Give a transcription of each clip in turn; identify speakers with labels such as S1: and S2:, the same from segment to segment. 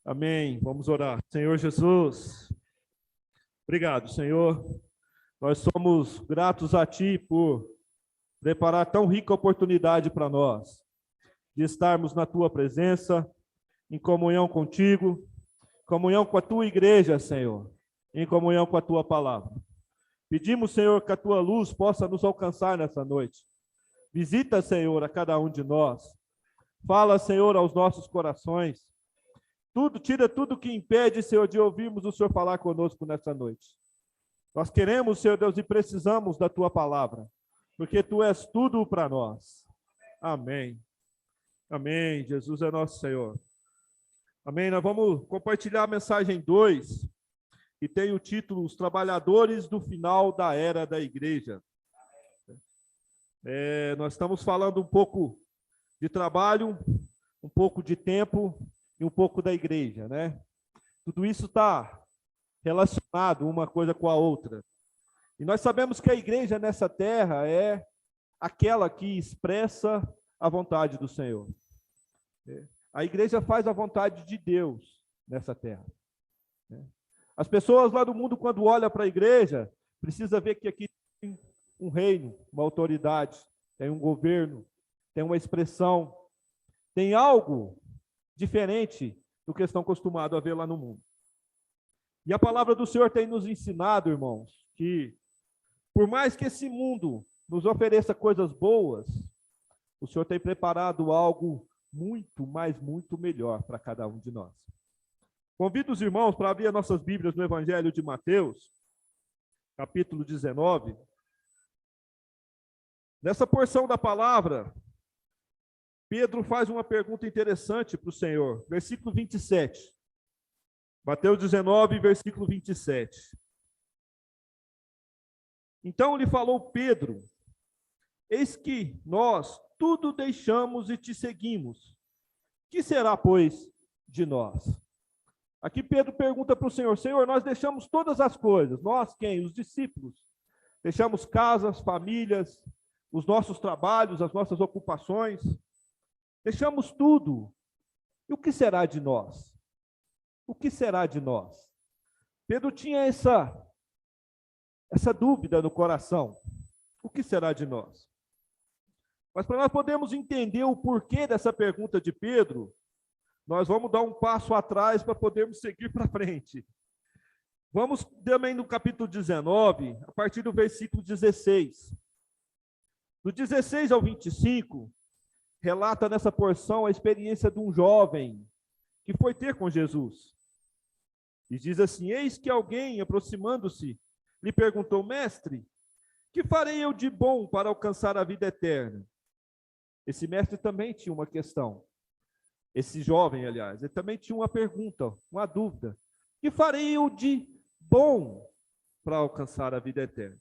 S1: Amém. Vamos orar. Senhor Jesus, obrigado, Senhor. Nós somos gratos a Ti por preparar tão rica oportunidade para nós, de estarmos na Tua presença, em comunhão contigo, comunhão com a Tua igreja, Senhor, em comunhão com a Tua palavra. Pedimos, Senhor, que a Tua luz possa nos alcançar nessa noite. Visita, Senhor, a cada um de nós. Fala, Senhor, aos nossos corações. Tira tudo que impede, Senhor, de ouvirmos o Senhor falar conosco nessa noite. Nós queremos, Senhor Deus, e precisamos da Tua palavra, porque Tu és tudo para nós. Amém. Amém. Jesus é nosso Senhor. Amém. Nós vamos compartilhar a mensagem 2, que tem o título Os Trabalhadores do Final da Era da Igreja. Nós estamos falando um pouco de trabalho, um pouco de tempo e um pouco da igreja, né? Tudo isso está relacionado uma coisa com a outra. E nós sabemos que a igreja nessa terra é aquela que expressa a vontade do Senhor. A igreja faz a vontade de Deus nessa terra. As pessoas lá do mundo, quando olham para a igreja, precisa ver que aqui tem um reino, uma autoridade, tem um governo, tem uma expressão, tem algo diferente do que estão acostumados a ver lá no mundo. E a palavra do Senhor tem nos ensinado, irmãos, que por mais que esse mundo nos ofereça coisas boas, o Senhor tem preparado algo muito, mas muito melhor para cada um de nós. Convido os irmãos para abrir as nossas Bíblias no Evangelho de Mateus, capítulo 19. Nessa porção da palavra, Pedro faz uma pergunta interessante para o Senhor, versículo 27. Mateus 19, versículo 27. Então lhe falou Pedro: eis que nós tudo deixamos e te seguimos. Que será, pois, de nós? Aqui Pedro pergunta para o Senhor: Senhor, nós deixamos todas as coisas. Nós quem? Os discípulos. Deixamos casas, famílias, os nossos trabalhos, as nossas ocupações. Deixamos tudo. E o que será de nós? O que será de nós? Pedro tinha essa dúvida no coração. O que será de nós? Mas para nós podermos entender o porquê dessa pergunta de Pedro, nós vamos dar um passo atrás para podermos seguir para frente. Vamos também no capítulo 19, a partir do versículo 16. Do 16 ao 25, relata nessa porção a experiência de um jovem que foi ter com Jesus. E diz assim: eis que alguém, aproximando-se, lhe perguntou: mestre, que farei eu de bom para alcançar a vida eterna? Esse mestre também tinha uma questão. Esse jovem, aliás, ele também tinha uma pergunta, uma dúvida. Que farei eu de bom para alcançar a vida eterna?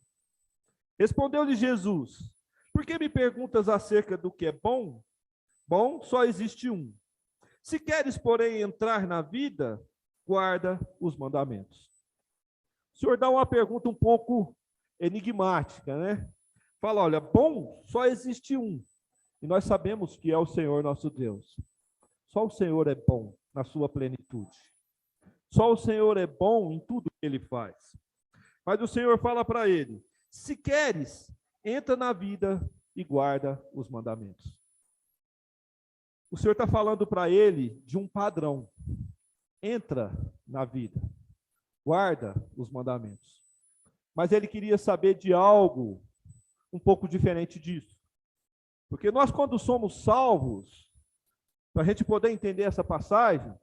S1: Respondeu-lhe Jesus: por que me perguntas acerca do que é bom? Bom, só existe um. Se queres, porém, entrar na vida, guarda os mandamentos. O Senhor dá uma pergunta um pouco enigmática, né? Fala: olha, bom, só existe um. E nós sabemos que é o Senhor nosso Deus. Só o Senhor é bom na sua plenitude. Só o Senhor é bom em tudo que Ele faz. Mas o Senhor fala para ele: se queres, entra na vida e guarda os mandamentos. O Senhor está falando para ele de um padrão. Entra na vida, guarda os mandamentos. Mas ele queria saber de algo um pouco diferente disso. Porque nós, quando somos salvos, para a gente poder entender essa passagem,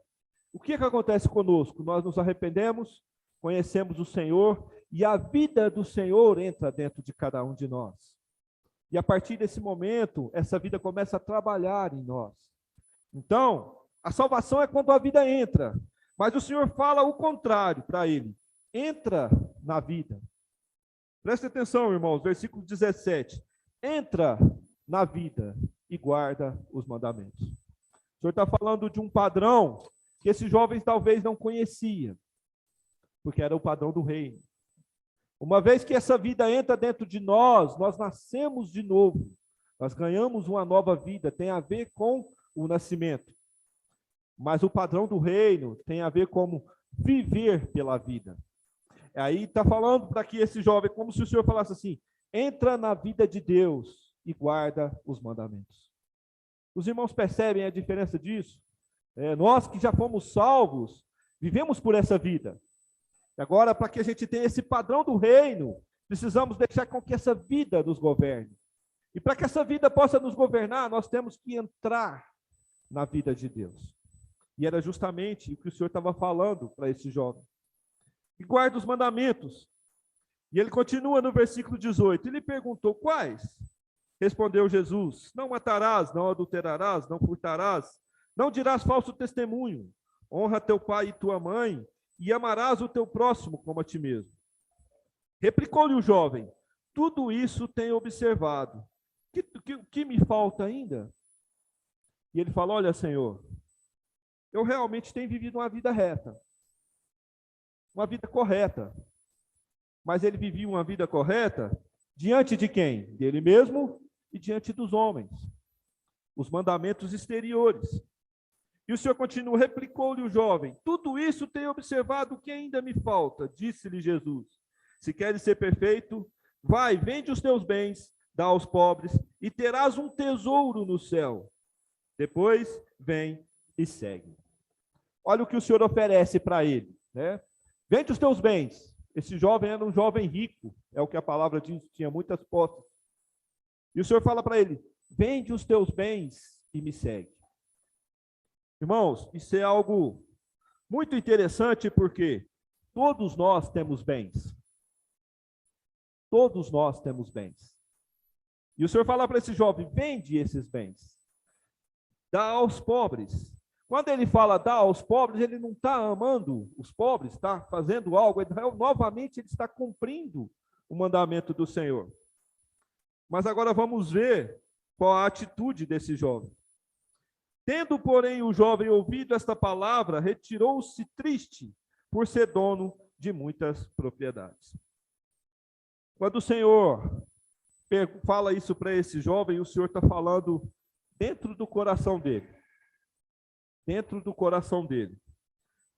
S1: o que acontece conosco? Nós nos arrependemos, conhecemos o Senhor, e a vida do Senhor entra dentro de cada um de nós. E a partir desse momento, essa vida começa a trabalhar em nós. Então, a salvação é quando a vida entra. Mas o Senhor fala o contrário para ele: entra na vida. Preste atenção, irmãos, versículo 17. Entra na vida e guarda os mandamentos. O Senhor está falando de um padrão que esses jovens talvez não conheciam, porque era o padrão do reino. Uma vez que essa vida entra dentro de nós, nós nascemos de novo. Nós ganhamos uma nova vida, tem a ver com o nascimento. Mas o padrão do reino tem a ver com viver pela vida. Aí está falando para que esse jovem, como se o Senhor falasse assim, entra na vida de Deus e guarda os mandamentos. Os irmãos percebem a diferença disso? Nós que já fomos salvos, vivemos por essa vida. Agora, para que a gente tenha esse padrão do reino, precisamos deixar com que essa vida nos governe. E para que essa vida possa nos governar, nós temos que entrar na vida de Deus. E era justamente o que o Senhor estava falando para esse jovem. E guarda os mandamentos. E ele continua no versículo 18. Ele perguntou, quais? Respondeu Jesus, não matarás, não adulterarás, não furtarás, não dirás falso testemunho, honra teu pai e tua mãe, e amarás o teu próximo como a ti mesmo. Replicou-lhe o jovem, tudo isso tenho observado. O que me falta ainda? E ele falou, olha, Senhor, eu realmente tenho vivido uma vida reta, uma vida correta. Mas ele vivia uma vida correta diante de quem? Dele mesmo e diante dos homens. Os mandamentos exteriores. E o Senhor continua, replicou-lhe o jovem, tudo isso tenho observado, o que ainda me falta? Disse-lhe Jesus, se queres ser perfeito, vai, vende os teus bens, dá aos pobres, e terás um tesouro no céu. Depois, vem e segue. Olha o que o Senhor oferece para ele, né? Vende os teus bens. Esse jovem era um jovem rico, é o que a palavra diz, tinha muitas posses. E o Senhor fala para ele, vende os teus bens e me segue. Irmãos, isso é algo muito interessante, porque todos nós temos bens. Todos nós temos bens. E o Senhor fala para esse jovem, vende esses bens. Dá aos pobres. Quando ele fala dá aos pobres, ele não está amando os pobres, está fazendo algo, novamente ele está cumprindo o mandamento do Senhor. Mas agora vamos ver qual a atitude desse jovem. Tendo, porém, o jovem ouvido esta palavra, retirou-se triste por ser dono de muitas propriedades. Quando o Senhor fala isso para esse jovem, o Senhor está falando dentro do coração dele. Dentro do coração dele.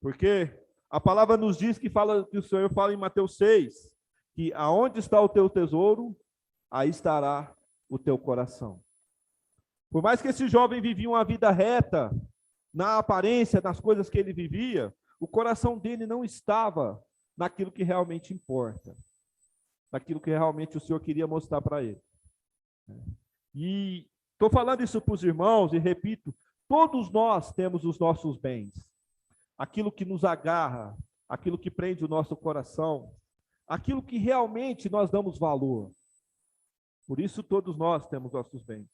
S1: Porque a palavra nos diz que o Senhor fala em Mateus 6, que aonde está o teu tesouro, aí estará o teu coração. Por mais que esse jovem vivia uma vida reta, na aparência das coisas que ele vivia, o coração dele não estava naquilo que realmente importa, naquilo que realmente o Senhor queria mostrar para ele. E estou falando isso para os irmãos e repito, todos nós temos os nossos bens, aquilo que nos agarra, aquilo que prende o nosso coração, aquilo que realmente nós damos valor. Por isso todos nós temos nossos bens.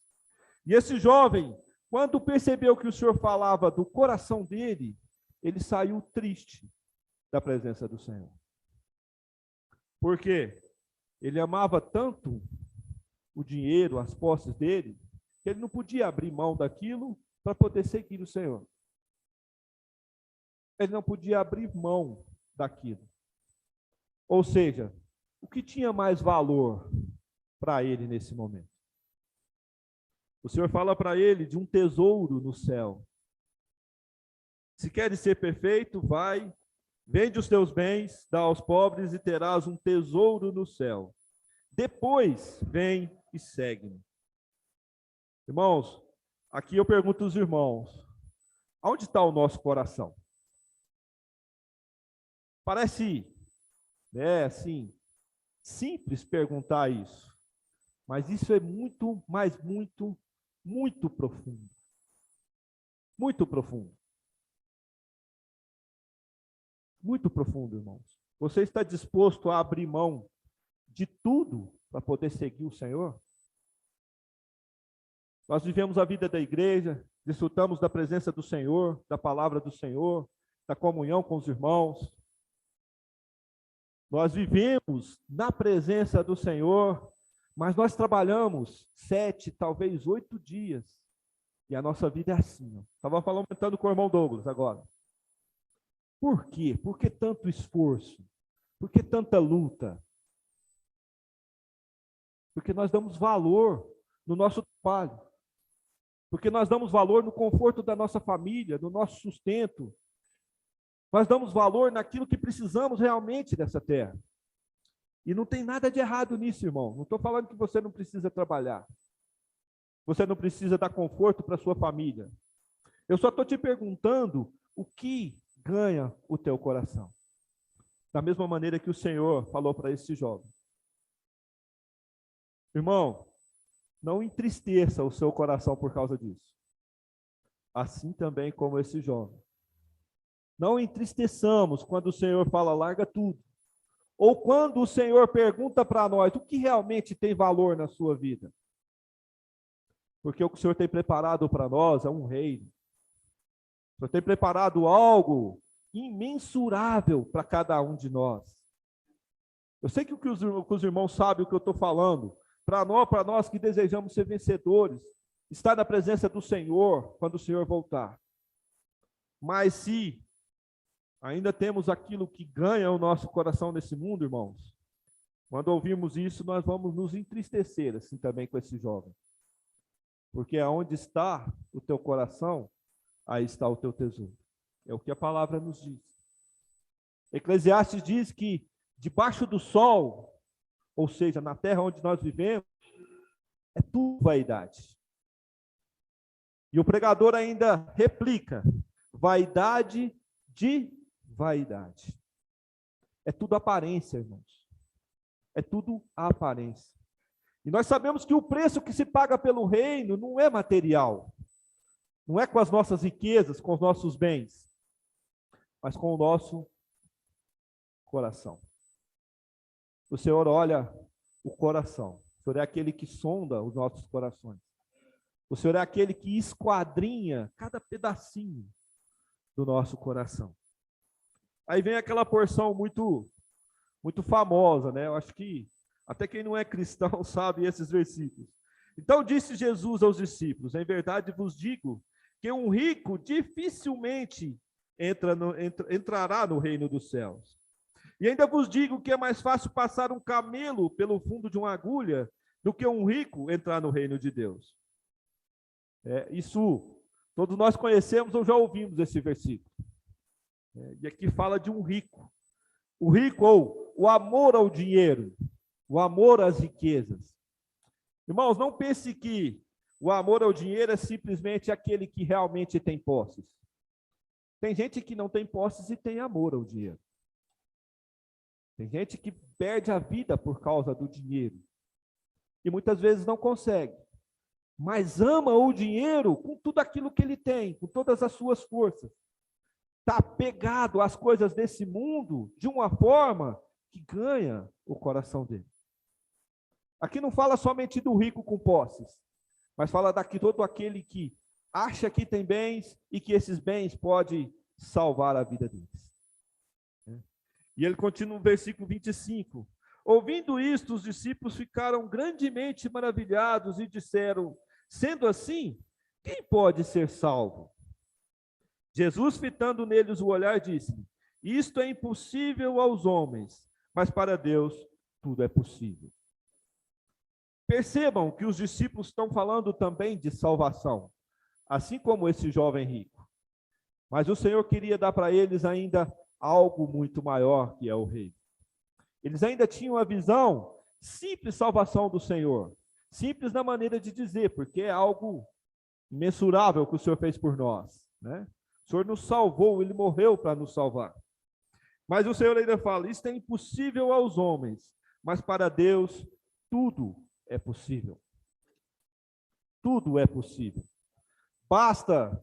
S1: E esse jovem, quando percebeu que o Senhor falava do coração dele, ele saiu triste da presença do Senhor. Por quê? Ele amava tanto o dinheiro, as posses dele, que ele não podia abrir mão daquilo para poder seguir o Senhor. Ele não podia abrir mão daquilo. Ou seja, o que tinha mais valor para ele nesse momento? O Senhor fala para ele de um tesouro no céu. Se queres ser perfeito, vai, vende os teus bens, dá aos pobres e terás um tesouro no céu. Depois, vem e segue-me. Irmãos, aqui eu pergunto aos irmãos, onde está o nosso coração? Parece, assim, simples perguntar isso, mas isso é muito, mas muito, muito profundo. Muito profundo. Muito profundo, irmãos. Você está disposto a abrir mão de tudo para poder seguir o Senhor? Nós vivemos a vida da igreja, desfrutamos da presença do Senhor, da palavra do Senhor, da comunhão com os irmãos. Nós vivemos na presença do Senhor, mas nós trabalhamos 7, talvez 8 dias. E a nossa vida é assim. Estava falando com o irmão Douglas agora. Por quê? Por que tanto esforço? Por que tanta luta? Porque nós damos valor no nosso trabalho. Porque nós damos valor no conforto da nossa família, no nosso sustento. Nós damos valor naquilo que precisamos realmente dessa terra. E não tem nada de errado nisso, irmão. Não estou falando que você não precisa trabalhar. Você não precisa dar conforto para a sua família. Eu só estou te perguntando o que ganha o teu coração. Da mesma maneira que o Senhor falou para esse jovem. Irmão, não entristeça o seu coração por causa disso. Assim também como esse jovem. Não entristeçamos quando o Senhor fala, larga tudo. Ou quando o Senhor pergunta para nós, o que realmente tem valor na sua vida? Porque o que o Senhor tem preparado para nós é um reino. O Senhor tem preparado algo imensurável para cada um de nós. Eu sei que os irmãos sabem o que eu estou falando. Para nós que desejamos ser vencedores, estar na presença do Senhor quando o Senhor voltar. Mas se ainda temos aquilo que ganha o nosso coração nesse mundo, irmãos, quando ouvimos isso, nós vamos nos entristecer, assim também com esse jovem. Porque aonde está o teu coração, aí está o teu tesouro. É o que a palavra nos diz. Eclesiastes diz que debaixo do sol, ou seja, na terra onde nós vivemos, é tudo vaidade. E o pregador ainda replica, vaidade de vaidade. É tudo aparência, irmãos. É tudo aparência. E nós sabemos que o preço que se paga pelo reino não é material. Não é com as nossas riquezas, com os nossos bens, mas com o nosso coração. O Senhor olha o coração. O Senhor é aquele que sonda os nossos corações. O Senhor é aquele que esquadrinha cada pedacinho do nosso coração. Aí vem aquela porção muito famosa, né? Eu acho que até quem não é cristão sabe esses versículos. Então disse Jesus aos discípulos, em verdade vos digo que um rico dificilmente entrará no reino dos céus. E ainda vos digo que é mais fácil passar um camelo pelo fundo de uma agulha do que um rico entrar no reino de Deus. Isso todos nós conhecemos ou já ouvimos esse versículo. E aqui fala de um rico. O rico ou o amor ao dinheiro, o amor às riquezas. Irmãos, não pense que o amor ao dinheiro é simplesmente aquele que realmente tem posses. Tem gente que não tem posses e tem amor ao dinheiro. Tem gente que perde a vida por causa do dinheiro. E muitas vezes não consegue. Mas ama o dinheiro com tudo aquilo que ele tem, com todas as suas forças. Está apegado às coisas desse mundo de uma forma que ganha o coração dele. Aqui não fala somente do rico com posses, mas fala daqui todo aquele que acha que tem bens e que esses bens podem salvar a vida deles. E ele continua no versículo 25. Ouvindo isto, os discípulos ficaram grandemente maravilhados e disseram, sendo assim, quem pode ser salvo? Jesus, fitando neles o olhar, disse, isto é impossível aos homens, mas para Deus tudo é possível. Percebam que os discípulos estão falando também de salvação, assim como esse jovem rico. Mas o Senhor queria dar para eles ainda algo muito maior, que é o reino. Eles ainda tinham a visão, simples salvação do Senhor. Simples na maneira de dizer, porque é algo imensurável que o Senhor fez por nós, né? O Senhor nos salvou, Ele morreu para nos salvar. Mas o Senhor ainda fala, isso é impossível aos homens, mas para Deus tudo é possível. Tudo é possível. Basta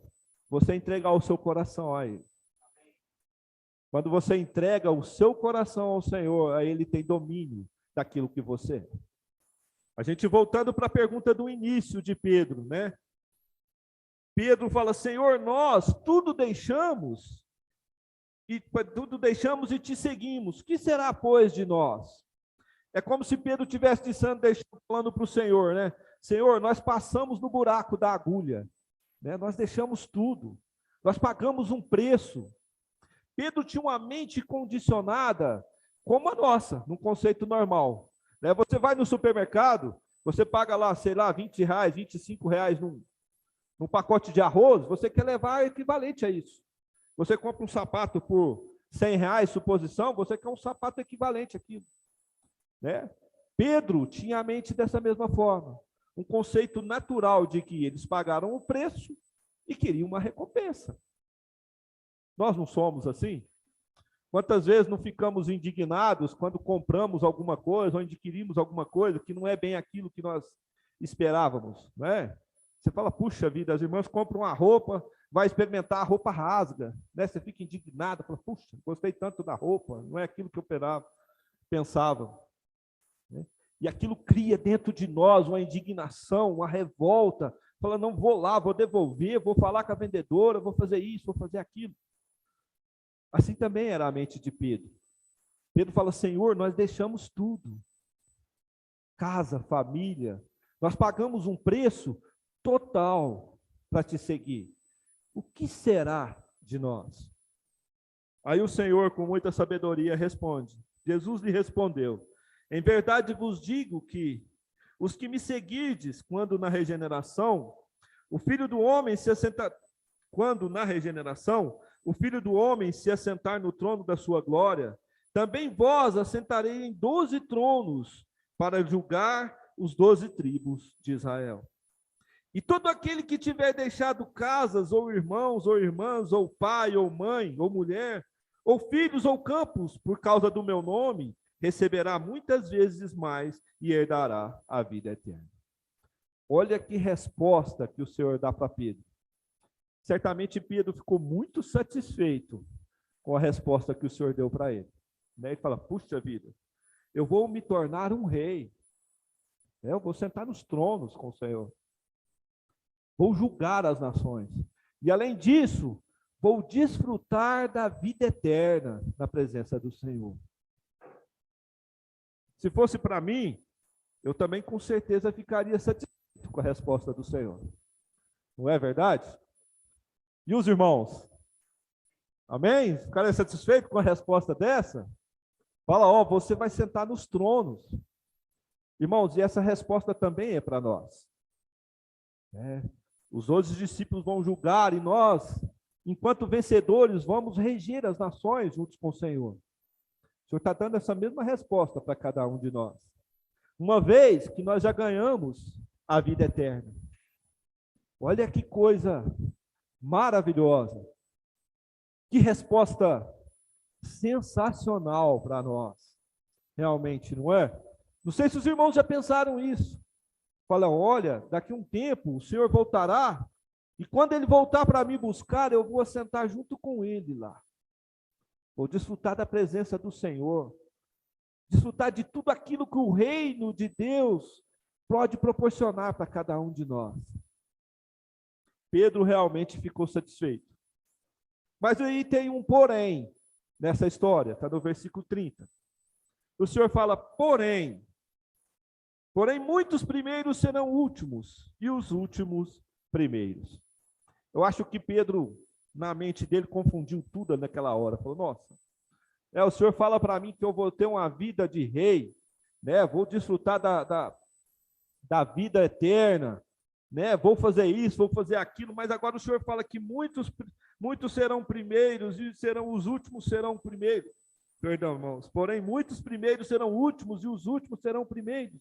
S1: você entregar o seu coração a Ele. Quando você entrega o seu coração ao Senhor, aí Ele tem domínio daquilo que você é. A gente voltando para a pergunta do início de Pedro, né? Pedro fala, Senhor, nós tudo deixamos e te seguimos. O que será, pois, de nós? É como se Pedro tivesse falando para o Senhor, né? Senhor, nós passamos no buraco da agulha, né? Nós deixamos tudo, nós pagamos um preço. Pedro tinha uma mente condicionada como a nossa, num conceito normal, né? Você vai no supermercado, você paga lá, sei lá, R$20, R$25 num Um pacote de arroz, você quer levar equivalente a isso. Você compra um sapato por R$ 100, suposição, você quer um sapato equivalente àquilo. Né? Pedro tinha a mente dessa mesma forma. Um conceito natural de que eles pagaram o preço e queriam uma recompensa. Nós não somos assim? Quantas vezes não ficamos indignados quando compramos alguma coisa ou adquirimos alguma coisa que não é bem aquilo que nós esperávamos, não é? Você fala, puxa vida, as irmãs compram uma roupa, vai experimentar, a roupa rasga, né? Você fica indignado, fala, puxa, gostei tanto da roupa, não é aquilo que eu pensava. Né? E aquilo cria dentro de nós uma indignação, uma revolta, fala, não vou lá, vou devolver, vou falar com a vendedora, vou fazer isso, vou fazer aquilo. Assim também era a mente de Pedro. Pedro fala, Senhor, nós deixamos tudo. Casa, família. Nós pagamos um preço total para te seguir. O que será de nós? Aí o Senhor, com muita sabedoria, responde. Jesus lhe respondeu, em verdade vos digo que os que me seguirdes, quando na regeneração, o Filho do Homem se assentar, quando na regeneração, o Filho do Homem se assentar no trono da sua glória, também vós assentarei em 12 tronos para julgar os 12 tribos de Israel. E todo aquele que tiver deixado casas, ou irmãos, ou irmãs, ou pai, ou mãe, ou mulher, ou filhos, ou campos, por causa do meu nome, receberá muitas vezes mais e herdará a vida eterna. Olha que resposta que o Senhor dá para Pedro. Certamente Pedro ficou muito satisfeito com a resposta que o Senhor deu para ele. Ele fala, puxa vida, eu vou me tornar um rei. Eu vou sentar nos tronos com o Senhor. Vou julgar as nações. E além disso, vou desfrutar da vida eterna na presença do Senhor. Se fosse para mim, eu também com certeza ficaria satisfeito com a resposta do Senhor. Não é verdade? E os irmãos? Amém? Ficaria satisfeito com a resposta dessa? Fala, ó, você vai sentar nos tronos. Irmãos, e essa resposta também é para nós. Os outros discípulos vão julgar e nós, enquanto vencedores, vamos reger as nações juntos com o Senhor. O Senhor está dando essa mesma resposta para cada um de nós. Uma vez que nós já ganhamos a vida eterna. Olha que coisa maravilhosa. Que resposta sensacional para nós. Realmente, não é? Não sei se os irmãos já pensaram isso. Falam, olha, daqui a um tempo o Senhor voltará e quando Ele voltar para me buscar, eu vou assentar junto com Ele lá. Vou desfrutar da presença do Senhor. Desfrutar de tudo aquilo que o reino de Deus pode proporcionar para cada um de nós. Pedro realmente ficou satisfeito. Mas aí tem um porém nessa história, está no versículo 30. O Senhor fala, porém muitos primeiros serão últimos, e os últimos primeiros. Eu acho que Pedro, na mente dele, confundiu tudo naquela hora. Falou, nossa, o Senhor fala para mim que eu vou ter uma vida de rei, né? Vou desfrutar da vida eterna, né? Vou fazer isso, vou fazer aquilo, mas agora o Senhor fala que muitos serão primeiros e os últimos serão primeiros. Perdão, irmãos. Porém, muitos primeiros serão últimos e os últimos serão primeiros.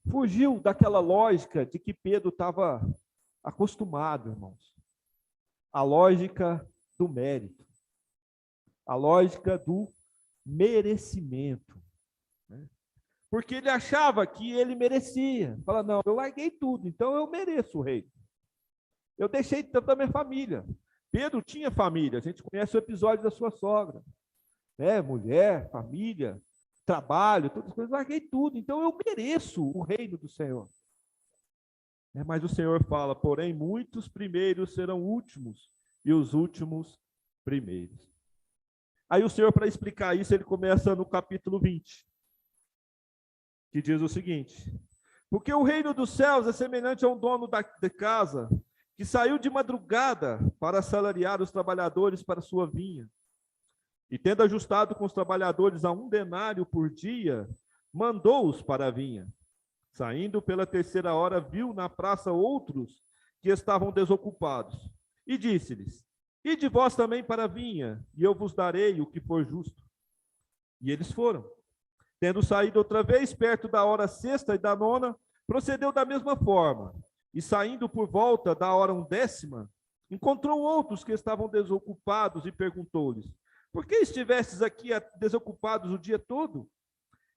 S1: Fugiu daquela lógica de que Pedro estava acostumado, irmãos. A lógica do mérito. A lógica do merecimento. Né? Porque ele achava que ele merecia. Fala, não, eu larguei tudo, então eu mereço o reino. Eu deixei tanto da minha família. Pedro tinha família, a gente conhece o episódio da sua sogra. Né? Mulher, família, trabalho, todas as coisas, larguei tudo, então eu mereço o reino do Senhor. Mas o Senhor fala, porém, muitos primeiros serão últimos, e os últimos primeiros. Aí o Senhor, para explicar isso, ele começa no capítulo 20, que diz o seguinte, porque o reino dos céus é semelhante a um dono de casa, que saiu de madrugada para assalariar os trabalhadores para sua vinha. E tendo ajustado com os trabalhadores a 1 denário por dia, mandou-os para a vinha. Saindo pela terceira hora, viu na praça outros que estavam desocupados. E disse-lhes: Ide vós também para a vinha, e eu vos darei o que for justo. E eles foram. Tendo saído outra vez, perto da hora sexta e da nona, procedeu da mesma forma. E saindo por volta da hora 10ª, encontrou outros que estavam desocupados e perguntou-lhes: Por que estivestes aqui desocupados o dia todo?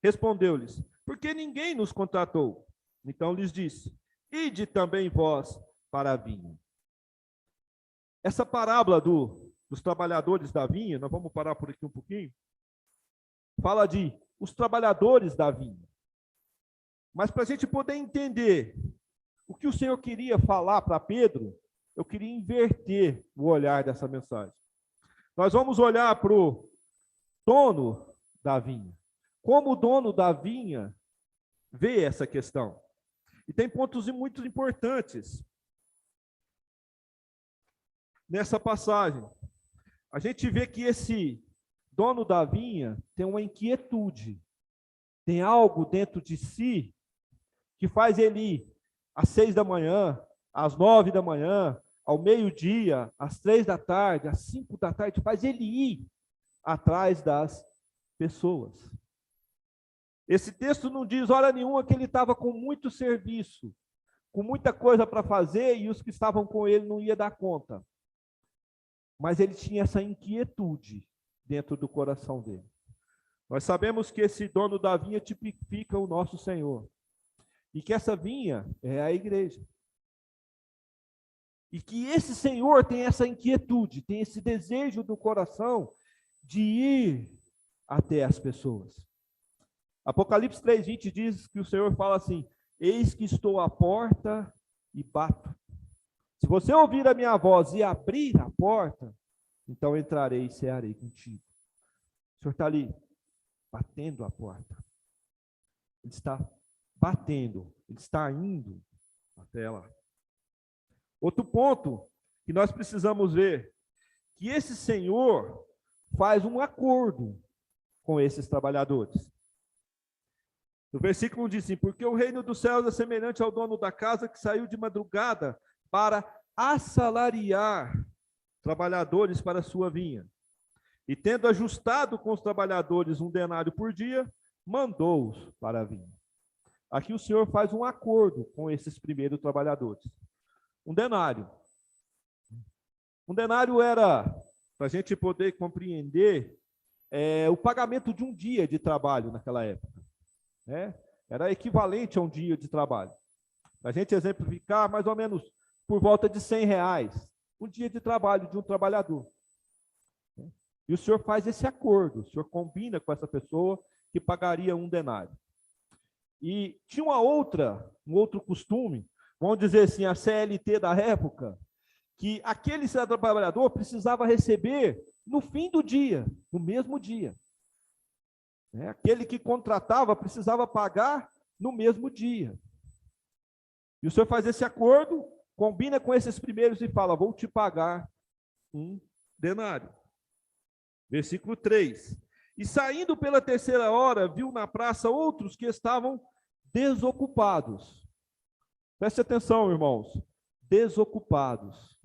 S1: Respondeu-lhes: Porque ninguém nos contratou. Então lhes disse: Ide também vós para a vinha. Essa parábola dos trabalhadores da vinha, nós vamos parar por aqui um pouquinho, fala de os trabalhadores da vinha. Mas para a gente poder entender o que o Senhor queria falar para Pedro, eu queria inverter o olhar dessa mensagem. Nós vamos olhar para o dono da vinha. Como o dono da vinha vê essa questão. E tem pontos muito importantes nessa passagem. A gente vê que esse dono da vinha tem uma inquietude, tem algo dentro de si que faz ele ir às 6 da manhã, às 9 da manhã, ao meio-dia, às 3 da tarde, às 5 da tarde, faz ele ir atrás das pessoas. Esse texto não diz hora nenhuma que ele estava com muito serviço, com muita coisa para fazer e os que estavam com ele não iam dar conta. Mas ele tinha essa inquietude dentro do coração dele. Nós sabemos que esse dono da vinha tipifica o nosso Senhor. E que essa vinha é a igreja. E que esse Senhor tem essa inquietude, tem esse desejo do coração de ir até as pessoas. Apocalipse 3:20 diz que o Senhor fala assim: Eis que estou à porta e bato. Se você ouvir a minha voz e abrir a porta, então entrarei e cearei contigo. O Senhor está ali, batendo a porta. Ele está batendo, ele está indo até lá. Outro ponto que nós precisamos ver, que esse Senhor faz um acordo com esses trabalhadores. No versículo diz assim: Porque o reino dos céus é semelhante ao dono da casa que saiu de madrugada para assalariar trabalhadores para a sua vinha. E tendo ajustado com os trabalhadores 1 denário por dia, mandou-os para a vinha. Aqui o Senhor faz um acordo com esses primeiros trabalhadores. 1 denário. 1 denário era, para a gente poder compreender, o pagamento de um dia de trabalho naquela época. Era equivalente a um dia de trabalho. Para a gente exemplificar, mais ou menos por volta de R$100, um dia de trabalho de um trabalhador. E o Senhor faz esse acordo, o Senhor combina com essa pessoa que pagaria 1 denário. E tinha um outro costume, vamos dizer assim, a CLT da época, que aquele trabalhador precisava receber no fim do dia, no mesmo dia. Aquele que contratava precisava pagar no mesmo dia. E o Senhor faz esse acordo, combina com esses primeiros e fala: vou te pagar 1 denário. Versículo 3. E saindo pela terceira hora, viu na praça outros que estavam desocupados. Preste atenção, irmãos. Desocupados.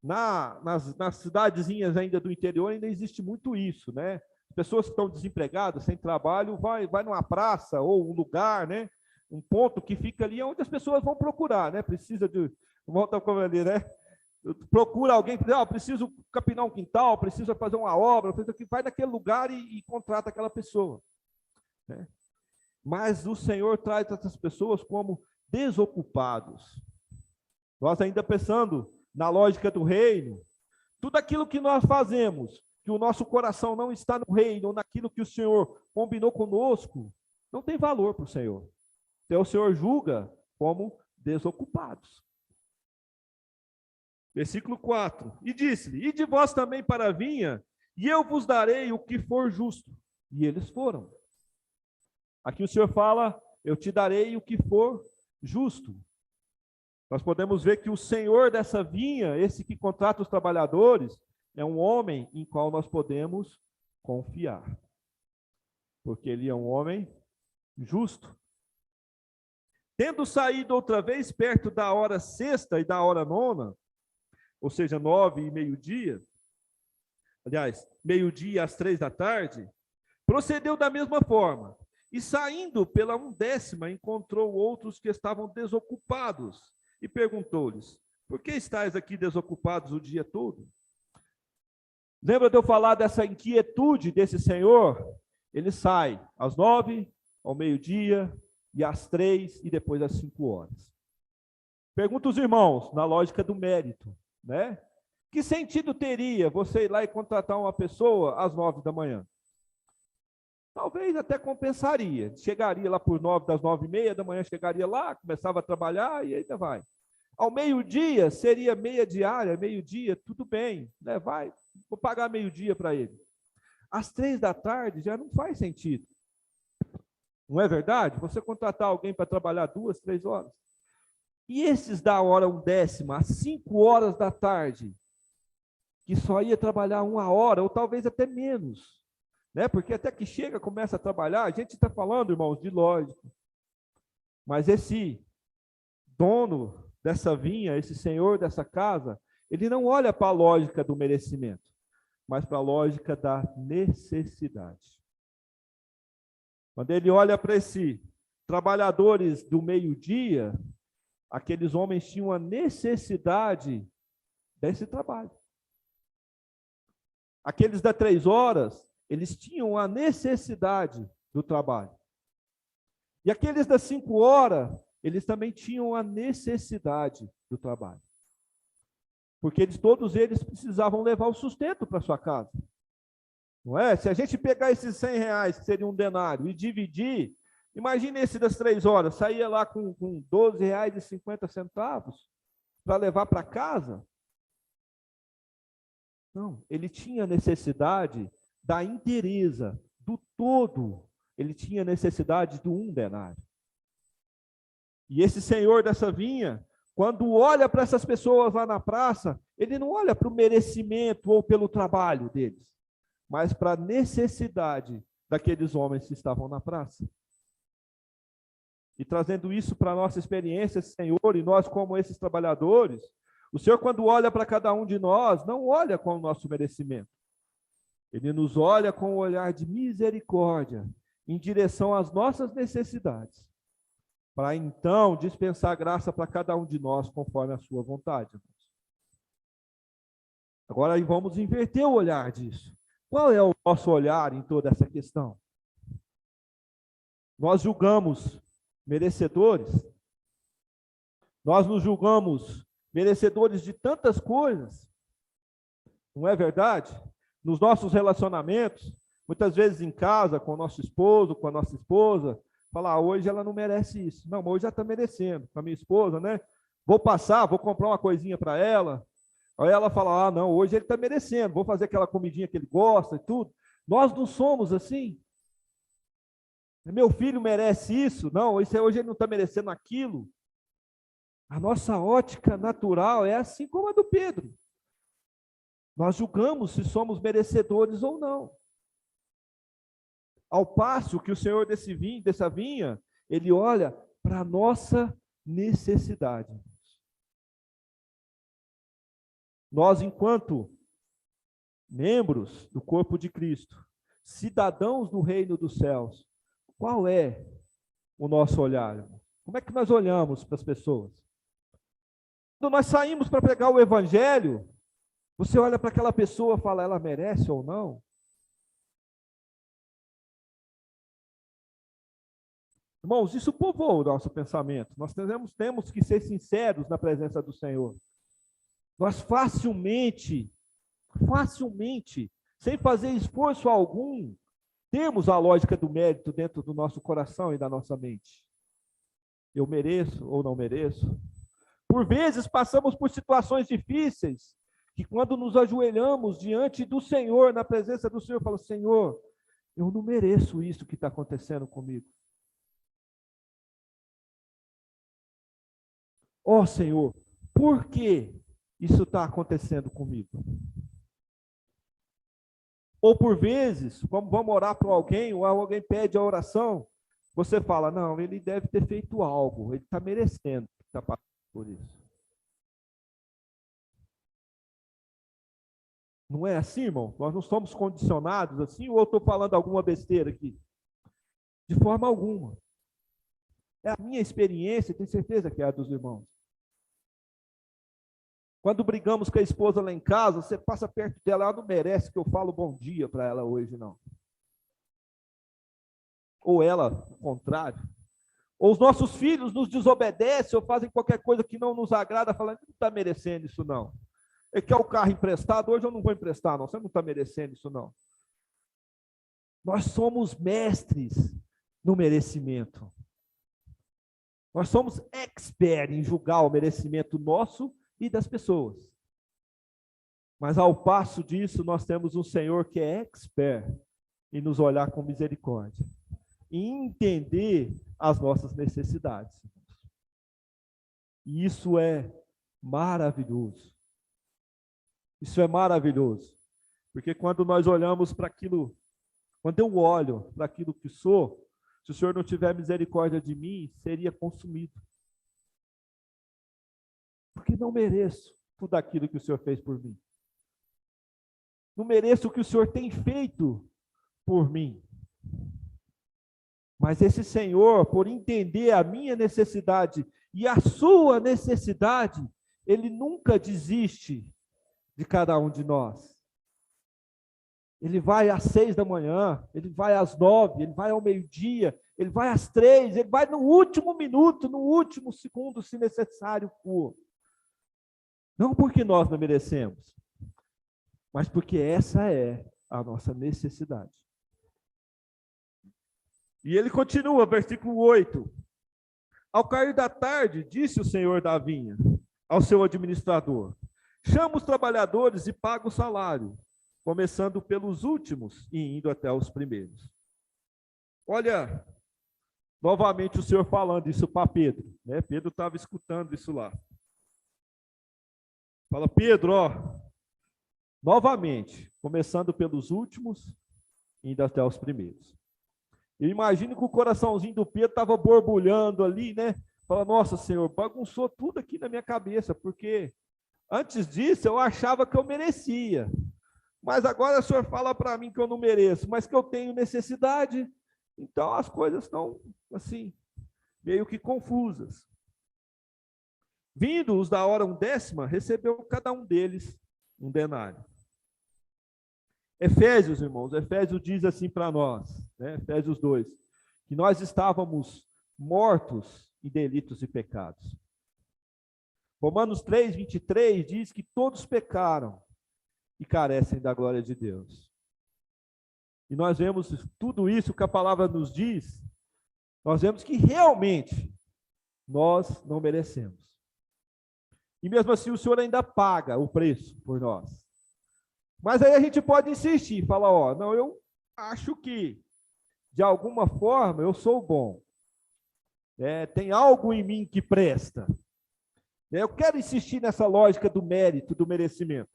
S1: Nas cidadezinhas ainda do interior ainda existe muito isso, né? Pessoas que estão desempregadas, sem trabalho, vai numa praça ou um lugar, né? Um ponto que fica ali onde as pessoas vão procurar, né? Precisa de, volta como ali, né? Procura alguém, preciso capinar um quintal, preciso fazer uma obra, vai naquele lugar e contrata aquela pessoa. Né? Mas o Senhor traz essas pessoas como desocupados. Nós ainda pensando na lógica do reino, tudo aquilo que nós fazemos, que o nosso coração não está no reino, ou naquilo que o Senhor combinou conosco, não tem valor para o Senhor. Então o Senhor julga como desocupados. Versículo 4. E disse-lhe: Ide vós também para a vinha, e eu vos darei o que for justo. E eles foram. Aqui o Senhor fala: eu te darei o que for justo. Nós podemos ver que o Senhor dessa vinha, esse que contrata os trabalhadores, é um homem em qual nós podemos confiar. Porque ele é um homem justo. Tendo saído outra vez perto da hora sexta e da hora nona, ou seja, 9 e meio-dia, aliás, meio-dia às 3 da tarde, procedeu da mesma forma, e saindo pela 1/10, encontrou outros que estavam desocupados, e perguntou-lhes: por que estáis aqui desocupados o dia todo? Lembra de eu falar dessa inquietude desse senhor? Ele sai às 9, ao meio-dia, e às 3, e depois às 5 horas. Pergunta os irmãos, na lógica do mérito, né? Que sentido teria você ir lá e contratar uma pessoa às 9 da manhã? Talvez até compensaria. Chegaria lá por 9, das 9h30 da manhã, chegaria lá, começava a trabalhar e ainda vai. Ao meio-dia, seria meia diária, meio-dia, tudo bem, né? Vai, vou pagar meio-dia para ele. Às 3 da tarde já não faz sentido. Não é verdade? Você contratar alguém para trabalhar 2, 3 horas. E esses da hora 1/10, às 5 horas da tarde, que só ia trabalhar 1 hora, ou talvez até menos, né? Porque até que chega, começa a trabalhar, a gente está falando, irmãos, de lógica. Mas esse dono dessa vinha, esse senhor dessa casa, ele não olha para a lógica do merecimento, mas para a lógica da necessidade. Quando ele olha para esses trabalhadores do meio-dia, aqueles homens tinham a necessidade desse trabalho. Aqueles das 3 horas, eles tinham a necessidade do trabalho. E aqueles das 5 horas, eles também tinham a necessidade do trabalho. Porque todos eles precisavam levar o sustento para sua casa. Não é? Se a gente pegar esses R$100, que seria um denário, e dividir, imagine esse das 3 horas, saía lá com R$12,50 para levar para casa. Não, ele tinha necessidade da inteireza, do todo. Ele tinha necessidade do 1 denário. E esse senhor dessa vinha, quando olha para essas pessoas lá na praça, ele não olha para o merecimento ou pelo trabalho deles, mas para a necessidade daqueles homens que estavam na praça. E trazendo isso para a nossa experiência, Senhor, e nós como esses trabalhadores, o Senhor, quando olha para cada um de nós, não olha com o nosso merecimento. Ele nos olha com um olhar de misericórdia, em direção às nossas necessidades, para então dispensar graça para cada um de nós, conforme a sua vontade. Agora vamos inverter o olhar disso. Qual é o nosso olhar em toda essa questão? Nós julgamos merecedores? Nós nos julgamos merecedores de tantas coisas? Não é verdade? Nos nossos relacionamentos, muitas vezes em casa, com o nosso esposo, com a nossa esposa, falar, hoje ela não merece isso. Não, mas hoje já está merecendo. Com a minha esposa, né? Vou passar, vou comprar uma coisinha para ela. Aí ela fala, não, hoje ele está merecendo, vou fazer aquela comidinha que ele gosta e tudo. Nós não somos assim. Meu filho merece isso? Não, hoje ele não está merecendo aquilo. A nossa ótica natural é assim como a do Pedro. Nós julgamos se somos merecedores ou não. Ao passo que o Senhor dessa vinha, ele olha para a nossa necessidade. Nós, enquanto membros do corpo de Cristo, cidadãos do reino dos céus, qual é o nosso olhar? Como é que nós olhamos para as pessoas? Quando nós saímos para pregar o evangelho, você olha para aquela pessoa e fala, ela merece ou não? Irmãos, isso povoa o nosso pensamento. Nós temos que ser sinceros na presença do Senhor. Nós facilmente, sem fazer esforço algum, temos a lógica do mérito dentro do nosso coração e da nossa mente. Eu mereço ou não mereço? Por vezes passamos por situações difíceis, que quando nos ajoelhamos diante do Senhor, na presença do Senhor, falamos, Senhor, eu não mereço isso que está acontecendo comigo. Ó Senhor, por que isso está acontecendo comigo? Ou por vezes, vamos orar para alguém, ou alguém pede a oração, você fala, não, ele deve ter feito algo, ele está merecendo, está passando por isso. Não é assim, irmão? Nós não somos condicionados assim, ou eu estou falando alguma besteira aqui? De forma alguma. É a minha experiência, tenho certeza que é a dos irmãos. Quando brigamos com a esposa lá em casa, você passa perto dela, ela não merece que eu falo bom dia para ela hoje, não. Ou ela, o contrário. Ou os nossos filhos nos desobedecem ou fazem qualquer coisa que não nos agrada, falando, não está merecendo isso, não. Ele quer o carro emprestado, hoje eu não vou emprestar, não. Você não está merecendo isso, não. Nós somos mestres no merecimento. Nós somos expert em julgar o merecimento nosso e das pessoas. Mas ao passo disso, nós temos um Senhor que é expert em nos olhar com misericórdia. E entender as nossas necessidades. E isso é maravilhoso. Isso é maravilhoso. Porque quando nós olhamos para aquilo, quando eu olho para aquilo que sou, se o Senhor não tiver misericórdia de mim, seria consumido. Porque não mereço tudo aquilo que o Senhor fez por mim. Não mereço o que o Senhor tem feito por mim. Mas esse Senhor, por entender a minha necessidade e a sua necessidade, Ele nunca desiste de cada um de nós. Ele vai às 6 da manhã, ele vai às 9, ele vai ao meio-dia, ele vai às 3, ele vai no último minuto, no último segundo, se necessário for. Não porque nós não merecemos, mas porque essa é a nossa necessidade. E ele continua, versículo 8. Ao cair da tarde, disse o senhor da vinha ao seu administrador, chama os trabalhadores e paga o salário, começando pelos últimos e indo até os primeiros. Olha, novamente o senhor falando isso para Pedro, né? Pedro estava escutando isso lá. Fala, Pedro, ó, novamente, começando pelos últimos e indo até os primeiros. Eu imagino que o coraçãozinho do Pedro estava borbulhando ali, né? Fala, nossa, Senhor, bagunçou tudo aqui na minha cabeça, porque antes disso eu achava que eu merecia. Mas agora o Senhor fala para mim que eu não mereço, mas que eu tenho necessidade. Então as coisas estão, assim, meio que confusas. Vindo os da hora 10ª, recebeu cada um deles um denário. Efésios, irmãos, Efésios diz assim para nós, né? Efésios 2, que nós estávamos mortos em delitos e pecados. Romanos 3, 23 diz que todos pecaram e carecem da glória de Deus. E nós vemos tudo isso que a palavra nos diz, nós vemos que realmente nós não merecemos. E mesmo assim o Senhor ainda paga o preço por nós. Mas aí a gente pode insistir, falar, ó, não, eu acho que, de alguma forma, eu sou bom. Tem algo em mim que presta. Eu quero insistir nessa lógica do mérito, do merecimento.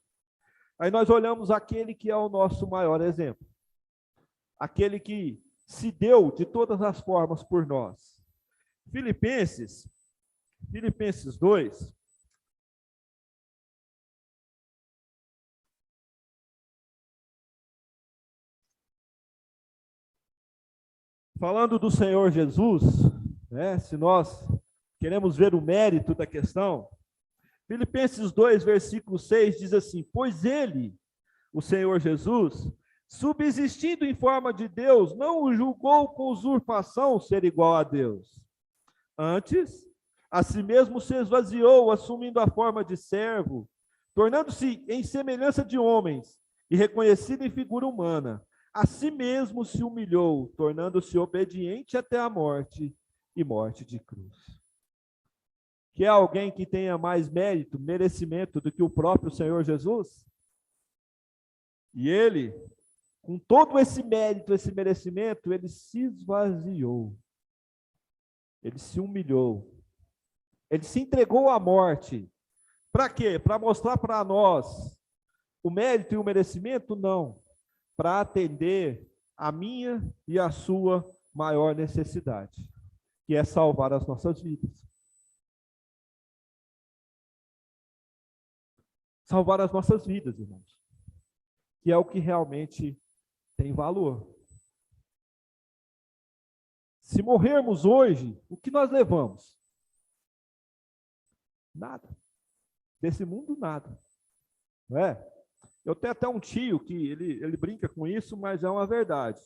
S1: Aí nós olhamos aquele que é o nosso maior exemplo. Aquele que se deu de todas as formas por nós. Filipenses 2, falando do Senhor Jesus, né, se nós queremos ver o mérito da questão, Filipenses 2, versículo 6 diz assim, pois ele, o Senhor Jesus, subsistindo em forma de Deus, não o julgou com usurpação ser igual a Deus. Antes, a si mesmo se esvaziou, assumindo a forma de servo, tornando-se em semelhança de homens e reconhecido em figura humana. A si mesmo se humilhou, tornando-se obediente até a morte e morte de cruz. Quer alguém que tenha mais mérito, merecimento do que o próprio Senhor Jesus? E ele, com todo esse mérito, esse merecimento, ele se esvaziou. Ele se humilhou. Ele se entregou à morte. Para quê? Para mostrar para nós o mérito e o merecimento? Não. Para atender a minha e a sua maior necessidade, que é salvar as nossas vidas. Salvar as nossas vidas, irmãos, que é o que realmente tem valor. Se morrermos hoje, o que nós levamos? Nada. Desse mundo, nada. Não é? Eu tenho até um tio que ele brinca com isso, mas é uma verdade.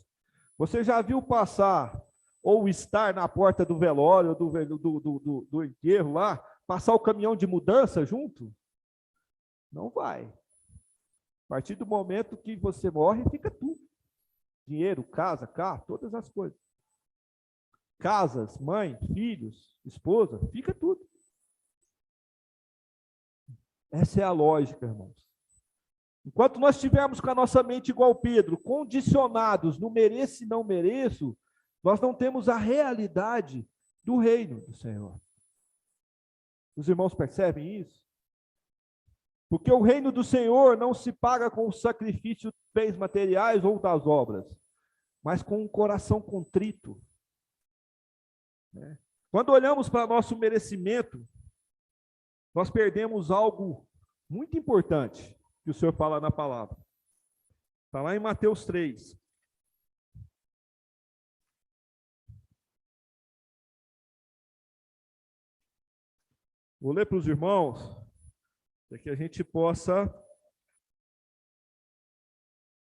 S1: Você já viu passar, ou estar na porta do velório, do enterro lá, passar o caminhão de mudança junto? Não vai. A partir do momento que você morre, fica tudo. Dinheiro, casa, carro, todas as coisas. Casas, mãe, filhos, esposa, fica tudo. Essa é a lógica, irmãos. Enquanto nós estivermos com a nossa mente igual Pedro, condicionados no mereço e não mereço, nós não temos a realidade do reino do Senhor. Os irmãos percebem isso? Porque o reino do Senhor não se paga com o sacrifício dos bens materiais ou das obras, mas com um coração contrito. Quando olhamos para nosso merecimento, nós perdemos algo muito importante que o Senhor fala na palavra. Está lá em Mateus 3. Vou ler para os irmãos, para que a gente possa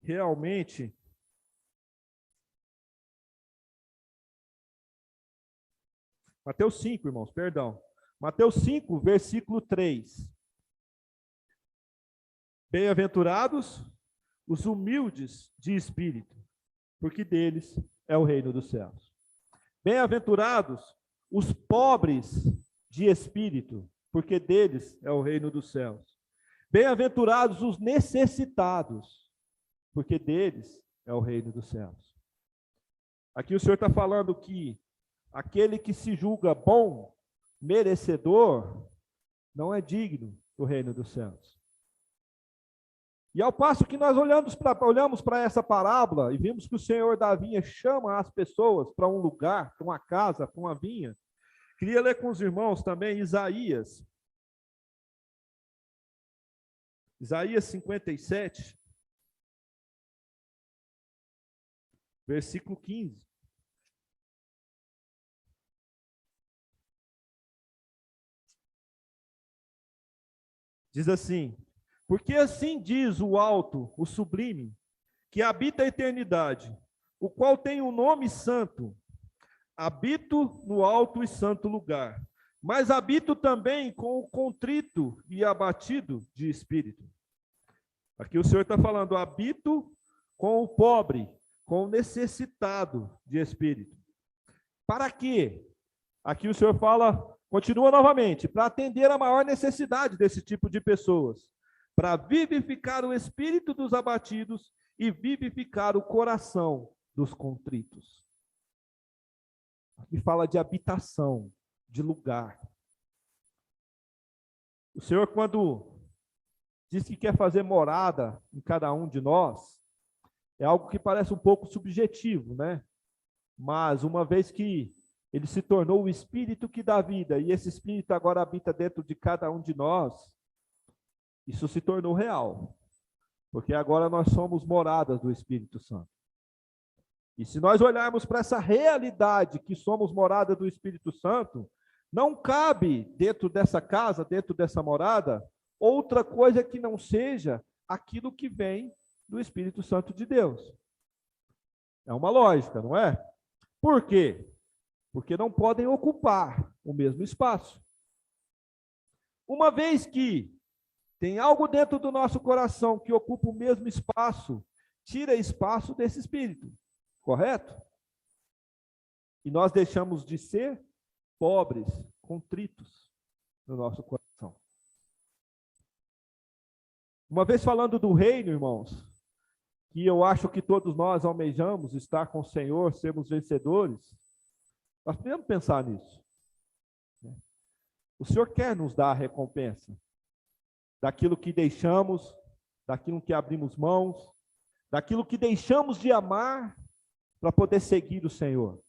S1: realmente Mateus 5, irmãos, perdão. Mateus 5, versículo 3. Bem-aventurados os humildes de espírito, porque deles é o reino dos céus. Bem-aventurados os pobres de espírito, porque deles é o reino dos céus. Bem-aventurados os necessitados, porque deles é o reino dos céus. Aqui o Senhor está falando que aquele que se julga bom, merecedor, não é digno do reino dos céus. E ao passo que nós olhamos para essa parábola e vimos que o Senhor da vinha chama as pessoas para um lugar, para uma casa, para uma vinha, queria ler com os irmãos também Isaías 57, versículo 15. Diz assim: porque assim diz o alto, o sublime, que habita a eternidade, o qual tem um nome santo. Habito no alto e santo lugar, mas habito também com o contrito e abatido de espírito. Aqui o Senhor está falando, habito com o pobre, com o necessitado de espírito. Para quê? Aqui o Senhor fala, continua novamente, para atender a maior necessidade desse tipo de pessoas, para vivificar o espírito dos abatidos e vivificar o coração dos contritos. Aqui fala de habitação, de lugar. O Senhor, quando diz que quer fazer morada em cada um de nós, é algo que parece um pouco subjetivo, né? Mas uma vez que ele se tornou o Espírito que dá vida, e esse Espírito agora habita dentro de cada um de nós, isso se tornou real. Porque agora nós somos moradas do Espírito Santo. E se nós olharmos para essa realidade que somos morada do Espírito Santo, não cabe dentro dessa casa, dentro dessa morada, outra coisa que não seja aquilo que vem do Espírito Santo de Deus. É uma lógica, não é? Por quê? Porque não podem ocupar o mesmo espaço. Uma vez que tem algo dentro do nosso coração que ocupa o mesmo espaço, tira espaço desse Espírito. Correto? E nós deixamos de ser pobres, contritos no nosso coração. Uma vez falando do reino, irmãos, que eu acho que todos nós almejamos estar com o Senhor, sermos vencedores, nós podemos pensar nisso. O Senhor quer nos dar a recompensa daquilo que deixamos, daquilo que abrimos mãos, daquilo que deixamos de amar, para poder seguir o Senhor.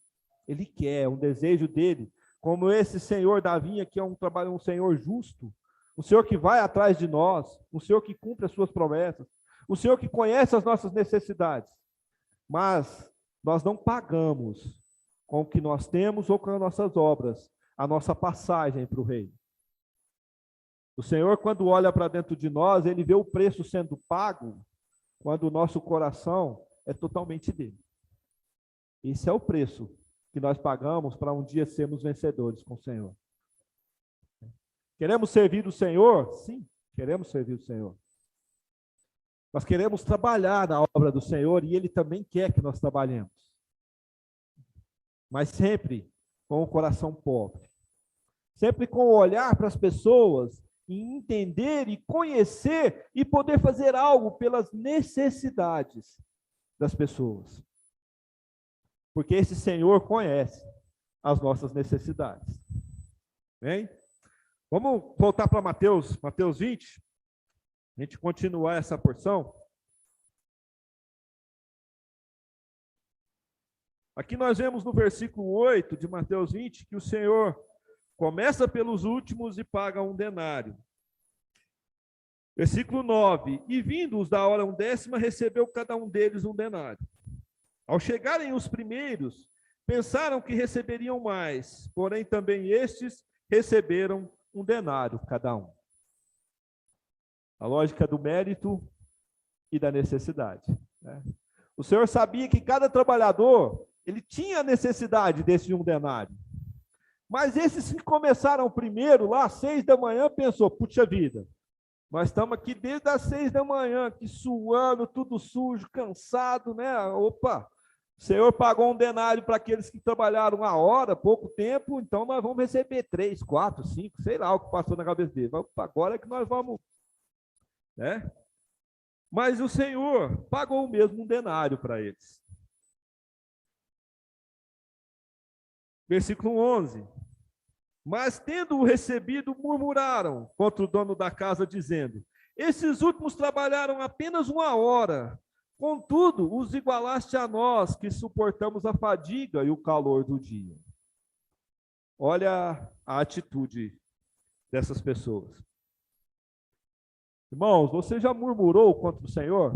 S1: Ele quer, um desejo dele, como esse Senhor da vinha, que é um Senhor justo, um Senhor que vai atrás de nós, um Senhor que cumpre as suas promessas, um Senhor que conhece as nossas necessidades. Mas nós não pagamos com o que nós temos ou com as nossas obras a nossa passagem para o reino. O Senhor, quando olha para dentro de nós, ele vê o preço sendo pago quando o nosso coração é totalmente dele. Esse é o preço que nós pagamos para um dia sermos vencedores com o Senhor. Queremos servir o Senhor? Sim, queremos servir o Senhor. Nós queremos trabalhar na obra do Senhor e Ele também quer que nós trabalhemos. Mas sempre com o coração pobre. Sempre com o olhar para as pessoas e entender e conhecer e poder fazer algo pelas necessidades das pessoas. Porque esse Senhor conhece as nossas necessidades. Bem? Vamos voltar para Mateus 20. A gente continuar essa porção. Aqui nós vemos no versículo 8 de Mateus 20 que o Senhor começa pelos últimos e paga um denário. Versículo 9. E vindo os da hora 1/10, recebeu cada um deles um denário. Ao chegarem os primeiros, pensaram que receberiam mais, porém também estes receberam um denário cada um. A lógica do mérito e da necessidade, né? O Senhor sabia que cada trabalhador, ele tinha necessidade desse um denário. Mas esses que começaram primeiro, lá às 6 da manhã, pensou, puxa vida, nós estamos aqui desde as 6 da manhã, aqui suando, tudo sujo, cansado, né? Opa, o Senhor pagou um denário para aqueles que trabalharam uma hora, pouco tempo, então nós vamos receber 3, 4, 5, sei lá o que passou na cabeça dele. Agora é que nós vamos, né? Mas o Senhor pagou mesmo um denário para eles. Versículo 11. Mas, tendo-o recebido, murmuraram contra o dono da casa, dizendo, esses últimos trabalharam apenas uma hora, contudo, os igualaste a nós, que suportamos a fadiga e o calor do dia. Olha a atitude dessas pessoas. Irmãos, você já murmurou contra o Senhor?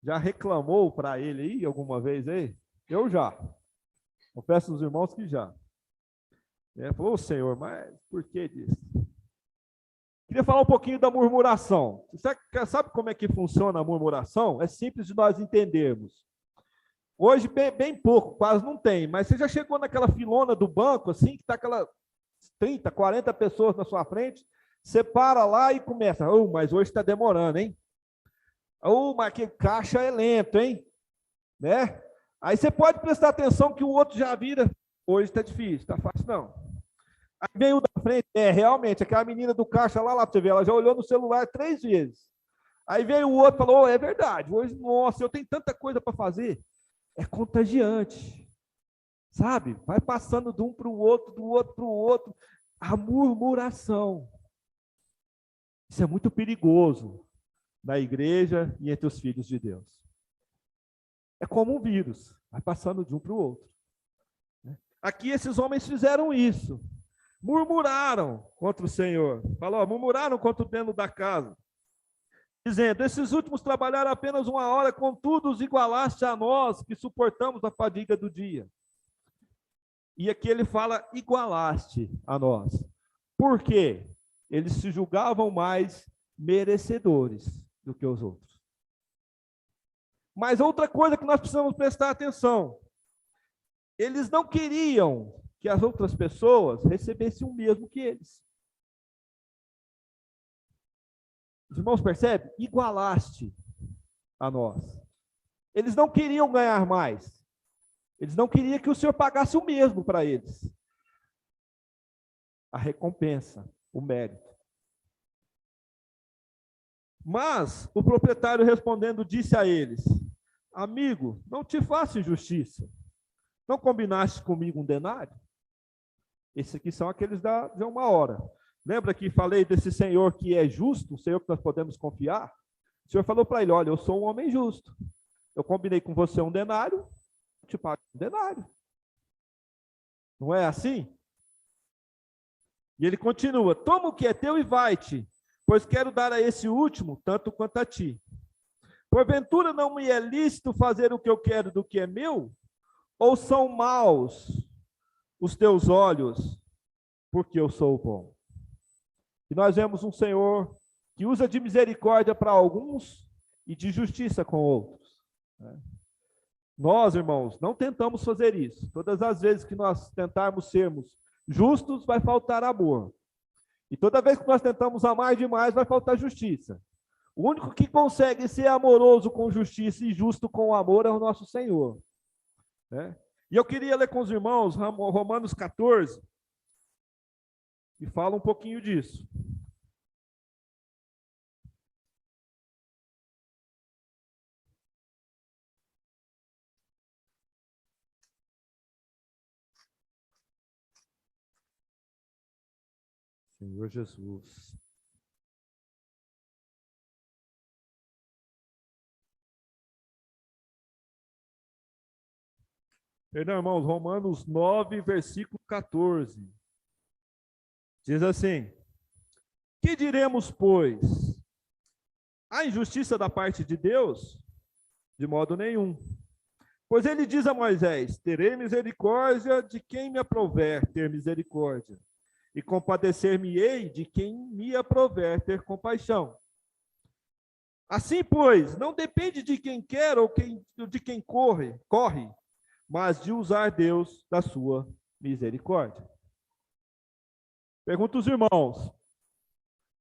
S1: Já reclamou para Ele aí alguma vez aí? Eu já. Confesso aos irmãos que já. Falou, Senhor, mas por que disso? Queria falar um pouquinho da murmuração. Você sabe como é que funciona a murmuração? É simples de nós entendermos. Hoje, bem pouco, quase não tem, mas você já chegou naquela filona do banco, assim, que está aquelas 30, 40 pessoas na sua frente, você para lá e começa, mas hoje está demorando, hein? Mas que caixa é lento, hein? Né? Aí você pode prestar atenção que o outro já vira, hoje está difícil, está fácil não. Aí veio da frente, realmente, aquela menina do caixa lá para você ver, ela já olhou no celular 3 vezes. Aí veio o outro e falou, é verdade, hoje, nossa, eu tenho tanta coisa para fazer. É contagiante, sabe? Vai passando de um para o outro, do outro para o outro. A murmuração. Isso é muito perigoso na igreja e entre os filhos de Deus. É como um vírus, vai passando de um para o outro. Aqui esses homens fizeram isso. Murmuraram contra o Senhor. Falou, murmuraram contra o dono da casa. Dizendo, esses últimos trabalharam apenas uma hora, contudo os igualaste a nós, que suportamos a fadiga do dia. E aqui ele fala, igualaste a nós. Por quê? Eles se julgavam mais merecedores do que os outros. Mas outra coisa que nós precisamos prestar atenção. Eles não queriam que as outras pessoas recebessem o mesmo que eles. Os irmãos percebem? Igualaste a nós. Eles não queriam ganhar mais. Eles não queriam que o Senhor pagasse o mesmo para eles. A recompensa, o mérito. Mas o proprietário respondendo disse a eles, amigo, não te faço injustiça. Não combinaste comigo um denário? Esses aqui são aqueles de uma hora. Lembra que falei desse Senhor que é justo, o Senhor que nós podemos confiar? O Senhor falou para ele, olha, eu sou um homem justo. Eu combinei com você um denário, te pago um denário. Não é assim? E ele continua: toma o que é teu e vai-te, pois quero dar a esse último tanto quanto a ti. Porventura não me é lícito fazer o que eu quero do que é meu? Ou são maus os teus olhos, porque eu sou bom? E nós vemos um Senhor que usa de misericórdia para alguns e de justiça com outros. Nós, irmãos, não tentamos fazer isso. Todas as vezes que nós tentarmos sermos justos, vai faltar amor. E toda vez que nós tentamos amar demais, vai faltar justiça. O único que consegue ser amoroso com justiça e justo com amor é o nosso Senhor. E eu queria ler com os irmãos Romanos 14, que fala um pouquinho disso. Senhor Jesus. Perdão, irmãos, Romanos 9, versículo 14. Diz assim: que diremos, pois? Há injustiça da parte de Deus? De modo nenhum. Pois ele diz a Moisés: terei misericórdia de quem me aprouver ter misericórdia, e compadecer-me-ei de quem me aprouver ter compaixão. Assim, pois, não depende de quem quer ou de quem corre, mas de usar Deus da sua misericórdia. Pergunto aos irmãos.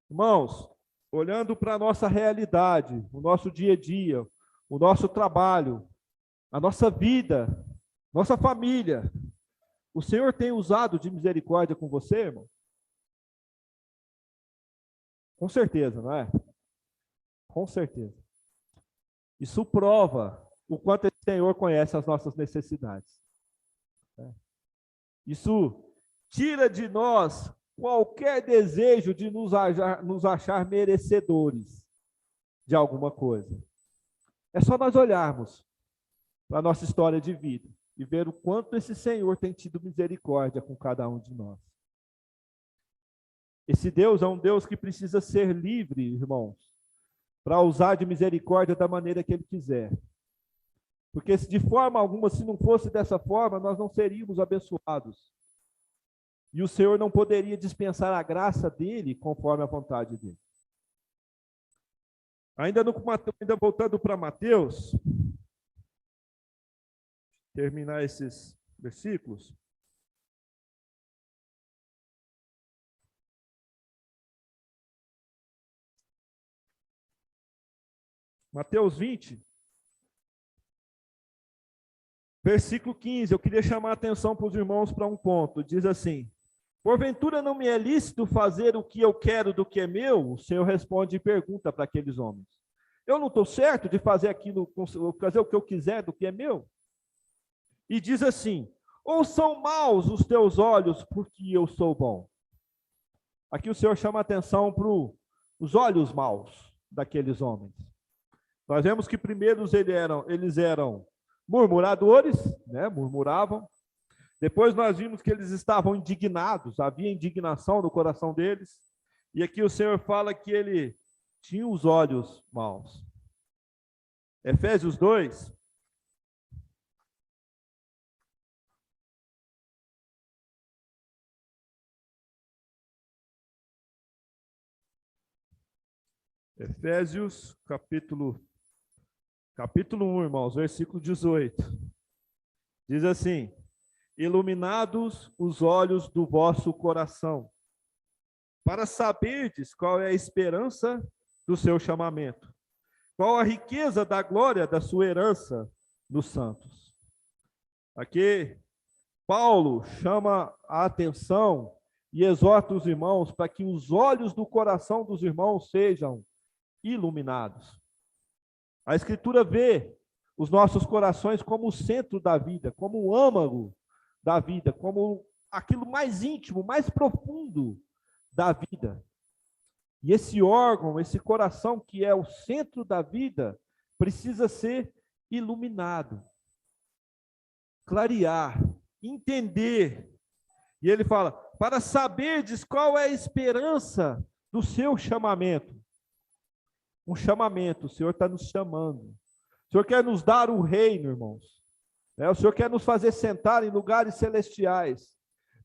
S1: Irmãos, olhando para a nossa realidade, o nosso dia a dia, o nosso trabalho, a nossa vida, nossa família, o Senhor tem usado de misericórdia com você, irmão? Com certeza, não é? Com certeza. Isso prova o quanto esse Senhor conhece as nossas necessidades. Isso tira de nós qualquer desejo de nos achar merecedores de alguma coisa. É só nós olharmos para a nossa história de vida e ver o quanto esse Senhor tem tido misericórdia com cada um de nós. Esse Deus é um Deus que precisa ser livre, irmãos, para usar de misericórdia da maneira que Ele quiser. Porque de forma alguma, se não fosse dessa forma, nós não seríamos abençoados. E o Senhor não poderia dispensar a graça dele conforme a vontade dele. Ainda voltando para Mateus, terminar esses versículos. Mateus 20, versículo 15. Eu queria chamar a atenção para os irmãos para um ponto. Diz assim: porventura não me é lícito fazer o que eu quero do que é meu? O Senhor responde e pergunta para aqueles homens: eu não estou certo de fazer aquilo, fazer o que eu quiser do que é meu? E diz assim: ou são maus os teus olhos porque eu sou bom? Aqui o Senhor chama a atenção para os olhos maus daqueles homens. Nós vemos que primeiro eles eram murmuradores, murmuravam. Depois nós vimos que eles estavam indignados, havia indignação no coração deles. E aqui o Senhor fala que ele tinha os olhos maus. Efésios 2. Efésios, capítulo 1, irmãos, versículo 18. Diz assim: iluminados os olhos do vosso coração, para saberdes qual é a esperança do seu chamamento, qual a riqueza da glória da sua herança nos santos. Aqui, Paulo chama a atenção e exorta os irmãos para que os olhos do coração dos irmãos sejam iluminados. A Escritura vê os nossos corações como o centro da vida, como o âmago da vida, como aquilo mais íntimo, mais profundo da vida. E esse órgão, esse coração que é o centro da vida, precisa ser iluminado. clarear, entender. E ele fala, para saberdes qual é a esperança do seu chamamento. Um chamamento, o Senhor está nos chamando. O Senhor quer nos dar o reino, irmãos. O Senhor quer nos fazer sentar em lugares celestiais.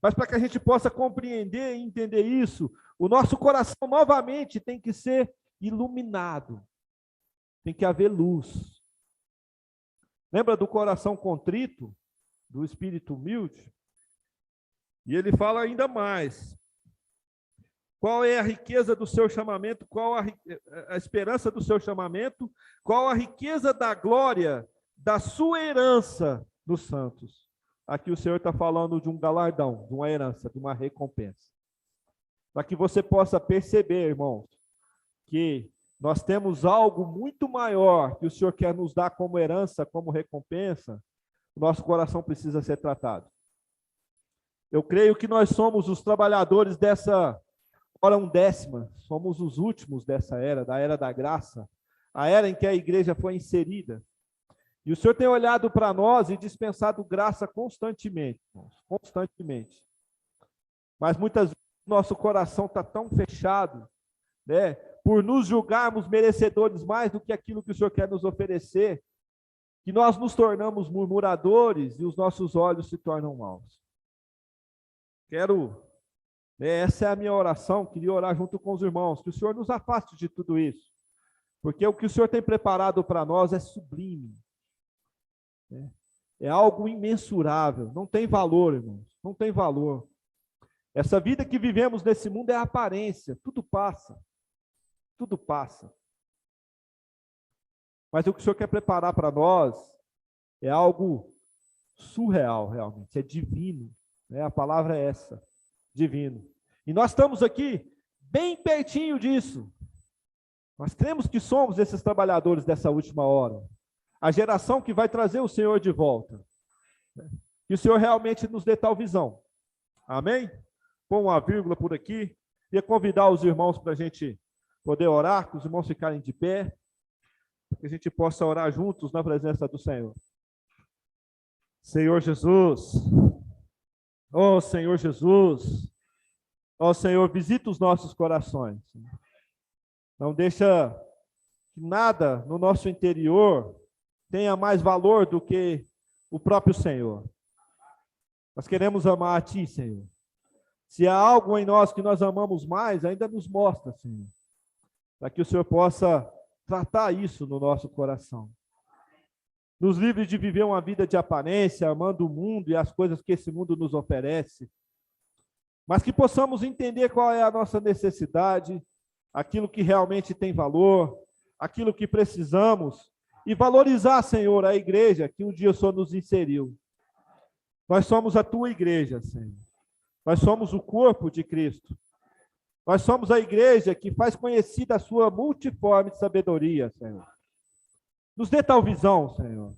S1: Mas para que a gente possa compreender e entender isso, o nosso coração novamente tem que ser iluminado. Tem que haver luz. Lembra do coração contrito, do espírito humilde? E ele fala ainda mais. Qual é a riqueza do seu chamamento? Qual a esperança do seu chamamento? Qual a riqueza da glória da sua herança nos santos? Aqui o Senhor está falando de um galardão, de uma herança, de uma recompensa. Para que você possa perceber, irmãos, que nós temos algo muito maior que o Senhor quer nos dar como herança, como recompensa, o nosso coração precisa ser tratado. Eu creio que nós somos os trabalhadores dessa hora undécima, somos os últimos dessa era, da era da graça, a era em que a igreja foi inserida. E o Senhor tem olhado para nós e dispensado graça constantemente, constantemente. Mas muitas vezes nosso coração está tão fechado, né, por nos julgarmos merecedores mais do que aquilo que o Senhor quer nos oferecer, que nós nos tornamos murmuradores e os nossos olhos se tornam maus. Essa é a minha oração, queria orar junto com os irmãos, que o Senhor nos afaste de tudo isso, porque o que o Senhor tem preparado para nós é sublime, né? É algo imensurável, não tem valor, irmãos, não tem valor. Essa vida que vivemos nesse mundo é aparência, tudo passa, tudo passa. Mas o que o Senhor quer preparar para nós é algo surreal, realmente, é divino. A palavra é essa, divino. E nós estamos aqui bem pertinho disso. Nós cremos que somos esses trabalhadores dessa última hora. A geração que vai trazer o Senhor de volta. Que o Senhor realmente nos dê tal visão. Amém? Põe uma vírgula por aqui. Queria convidar os irmãos para a gente poder orar, que os irmãos ficarem de pé, para que a gente possa orar juntos na presença do Senhor. Senhor Jesus, ó Senhor Jesus, ó Senhor, visita os nossos corações. Não deixa que nada no nosso interior tenha mais valor do que o próprio Senhor. Nós queremos amar a Ti, Senhor. Se há algo em nós que nós amamos mais, ainda nos mostra, Senhor, para que o Senhor possa tratar isso no nosso coração. Nos livre de viver uma vida de aparência, amando o mundo e as coisas que esse mundo nos oferece, mas que possamos entender qual é a nossa necessidade, aquilo que realmente tem valor, aquilo que precisamos, e valorizar, Senhor, a igreja que um dia o Senhor nos inseriu. Nós somos a Tua igreja, Senhor. Nós somos o corpo de Cristo. Nós somos a igreja que faz conhecida a Sua multiforme sabedoria, Senhor. Nos dê tal visão, Senhor.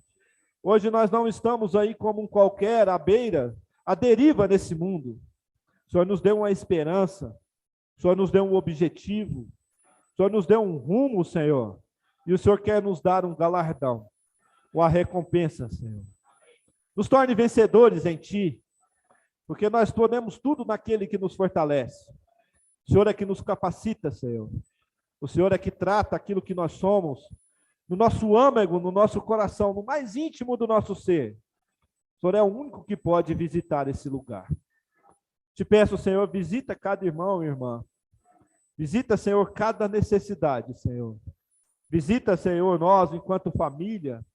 S1: Hoje nós não estamos aí como um qualquer, à beira, à deriva nesse mundo. O Senhor nos deu uma esperança, o Senhor nos deu um objetivo, o Senhor nos deu um rumo, Senhor, e o Senhor quer nos dar um galardão, uma recompensa, Senhor. Nos torne vencedores em Ti, porque nós podemos tudo naquele que nos fortalece. O Senhor é que nos capacita, Senhor. O Senhor é que trata aquilo que nós somos, no nosso âmago, no nosso coração, no mais íntimo do nosso ser. O Senhor é o único que pode visitar esse lugar. Te peço, Senhor, visita cada irmão e irmã. Visita, Senhor, cada necessidade, Senhor. Visita, Senhor, nós enquanto família.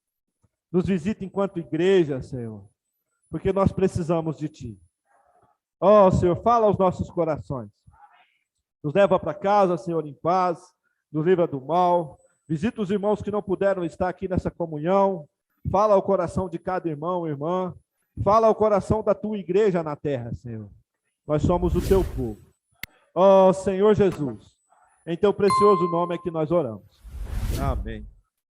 S1: Nos visita enquanto igreja, Senhor. Porque nós precisamos de Ti. Ó, Senhor, fala aos nossos corações. Nos leva para casa, Senhor, em paz. Nos livra do mal. Visita os irmãos que não puderam estar aqui nessa comunhão. Fala ao coração de cada irmão e irmã. Fala ao coração da Tua igreja na terra, Senhor. Nós somos o Teu povo. Ó Senhor Jesus, em Teu precioso nome é que nós oramos. Amém.